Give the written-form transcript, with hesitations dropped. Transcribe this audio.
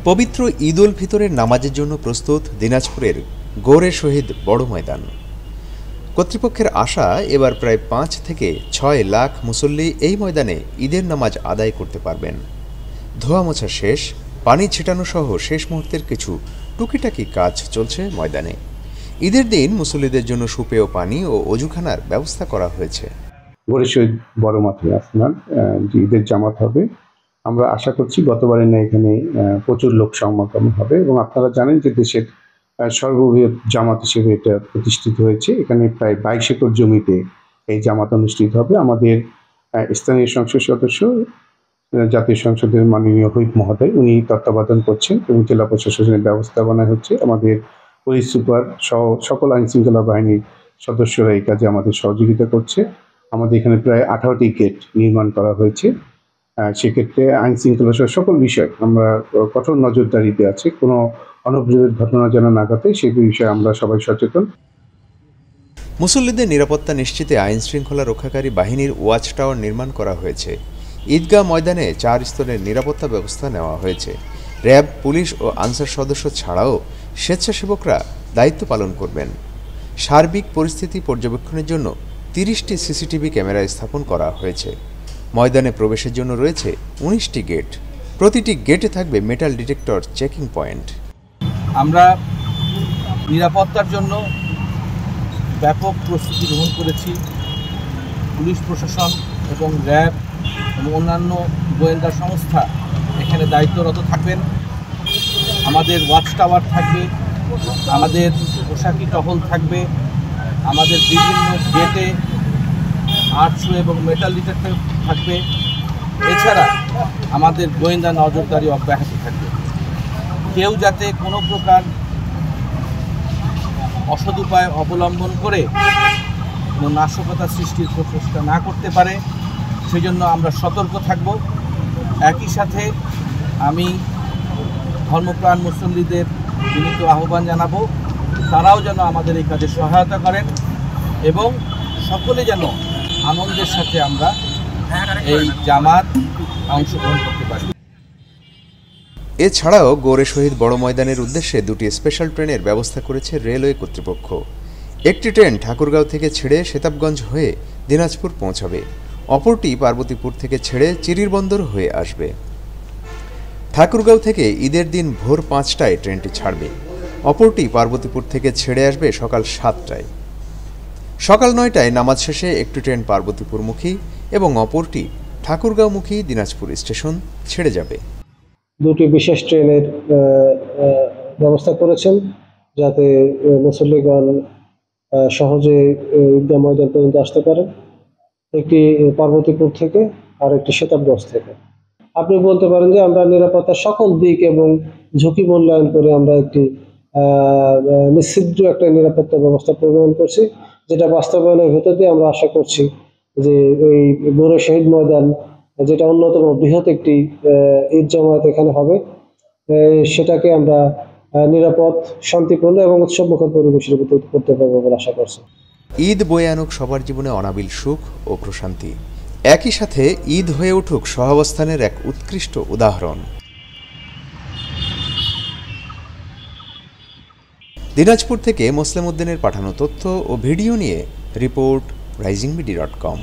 পবিত্র ঈদ উল ফিতরের নামাজের জন্য প্রস্তুত দিনাজপুরের গোরে শহীদ বড় ময়দান। কর্তৃপক্ষের আশা এবার প্রায় ৫ থেকে ৬ লাখ মুসল্লি এই ময়দানে ঈদের নামাজ আদায় করতে পারবেন। ধোয়া মোছা শেষ, পানি ছিটানো সহ শেষ মুহূর্তের কিছু টুকিটাকি কাজ চলছে ময়দানে। ঈদের দিন মুসল্লিদের জন্য সুপেয় পানি ও অজুখানার ব্যবস্থা করা হয়েছে। গোরে শহীদ বড় মাঠে আসলাম যে ঈদের জামাত হবে। আমরা আশা করছি গতবারের না এখানে প্রচুর লোক সমাগম হবে এবং আপনারা জানেন যে দেশের সর্ববৃহৎ জামাত হিসেবে এটা প্রতিষ্ঠিত হয়েছে। এখানে প্রায় ২২ একর জমিতে এই জামাত অনুষ্ঠিত হবে। আমাদের স্থানীয় সংসদ সদস্য জাতীয় সংসদের মাননীয় হুইপ মহোদয় উনি তত্ত্বাবধান করছেন এবং জেলা প্রশাসনের ব্যবস্থাপনা হচ্ছে। আমাদের পুলিশ সুপার সহ সকল আইনশৃঙ্খলা বাহিনীর সদস্যরা এই কাজে আমাদের সহযোগিতা করছে। আমাদের এখানে প্রায় 18টি গেট নির্মাণ করা হয়েছে। সেক্ষেত্রে আইন শৃঙ্খলা সহ সকল বিষয় আমরা কঠোর নজরদারিতে আছি। কোনো অনভিপ্রেত ঘটনা যেন না ঘটে সেই বিষয়ে আমরা সবাই সচেতন। মুসল্লিদের নিরাপত্তা নিশ্চিতে আইন শৃঙ্খলা রক্ষাকারী বাহিনীর ওয়াচ টাওয়ার নির্মাণ করা হয়েছে। ঈদগাহ ময়দানে ৪ স্তরের নিরাপত্তা ব্যবস্থা নেওয়া হয়েছে। র্যাব, পুলিশ ও আনসার সদস্য ছাড়াও স্বেচ্ছাসেবকরা দায়িত্ব পালন করবেন। সার্বিক পরিস্থিতি পর্যবেক্ষণের জন্য ৩০টি সিসিটিভি ক্যামেরা স্থাপন করা হয়েছে। ময়দানে প্রবেশের জন্য রয়েছে ১৯টি গেট। প্রতিটি গেটে থাকবে মেটাল ডিটেক্টর চেকিং পয়েন্ট। আমরা নিরাপত্তার জন্য ব্যাপক প্রস্তুতি গ্রহণ করেছি। পুলিশ প্রশাসন এবং র্যাব এবং অন্যান্য গোয়েন্দা সংস্থা এখানে দায়িত্বরত থাকবেন। আমাদের ওয়াচ টাওয়ার থাকবে, আমাদের পোশাকি টহল থাকবে, আমাদের বিভিন্ন গেটে আর্টশো এবং মেটাল ডিটেক্টর থাকবে। এছাড়া আমাদের গোয়েন্দা নজরদারি অব্যাহত থাকবে। কেউ যাতে কোনো প্রকার অসৎ উপায় অবলম্বন করে কোনো নাশকতা সৃষ্টির প্রচেষ্টা না করতে পারে সেই জন্য আমরা সতর্ক থাকব। একই সাথে আমি ধর্মপ্রাণ মুসল্লিদের বিনীত আহ্বান জানাবো তারাও যেন আমাদের এই কাজে সহায়তা করেন এবং সকলে যেন আনন্দের সাথে আমরা এই জামাত অংশগ্রহণ করতে পারি। এছাড়াও গোরে শহীদ বড় ময়দানের উদ্দেশ্যে 2টি স্পেশাল ট্রেনের ব্যবস্থা করেছে রেলওয়ে কর্তৃপক্ষ। একটি ট্রেন ঠাকুরগাঁও থেকে ছেড়ে সেতাবগঞ্জ হয়ে দিনাজপুর পৌঁছাবে, অপরটি পার্বতীপুর থেকে ছেড়ে চিরিরবন্দর হয়ে আসবে। ঠাকুরগাঁও থেকে ঈদের দিন ভোর 5টায় ট্রেনটি ছাড়বে, অপরটি পার্বতীপুর থেকে ছেড়ে আসবে সকাল 7টায়। সকাল 9টায় নামাজ শেষে একটি ট্রেন পার্বতীপুরমুখী এবং অপরটি ঠাকুরগাঁওমুখী দিনাজপুর স্টেশন ছেড়ে যাবে। 2টি বিশেষ ট্রেনের ব্যবস্থা করেছেন যাতে মুসল্লিগণ সহজে ঈদগাহ ময়দান পর্যন্ত আসতে পারেন। একটি পার্বতীপুর থেকে আর একটি সেতাবগঞ্জ থেকে। আপনি বলতে পারেন যে আমরা নিরাপত্তার সকল দিক এবং ঝুঁকি মূল্যায়ন করে আমরা একটি নিশ্চিদ্র একটা নিরাপত্তা ব্যবস্থা প্রণয়ন করছি, যেটা বাস্তবায়নের ভেতর দিয়ে আমরা আশা করছি যে এই গোরে শহীদ ময়দান যেটা অন্যতম বৃহৎ একটি ঈদ জামায়াত এখানে হবে সেটাকে আমরা নিরাপদ, শান্তিপূর্ণ এবং উৎসবমুখর পরিবেশের ভিতর করতে পারবো বলে আশা করছি। ঈদ বয়ে আনুক সবার জীবনে অনাবিল সুখ ও প্রশান্তি, একই সাথে ঈদ হয়ে উঠুক সহাবস্থানের এক উৎকৃষ্ট উদাহরণ। দিনাজপুর থেকে মোসলেম উদ্দিনের পাঠানো তথ্য ও ভিডিও নিয়ে রিপোর্ট risingmedia.com।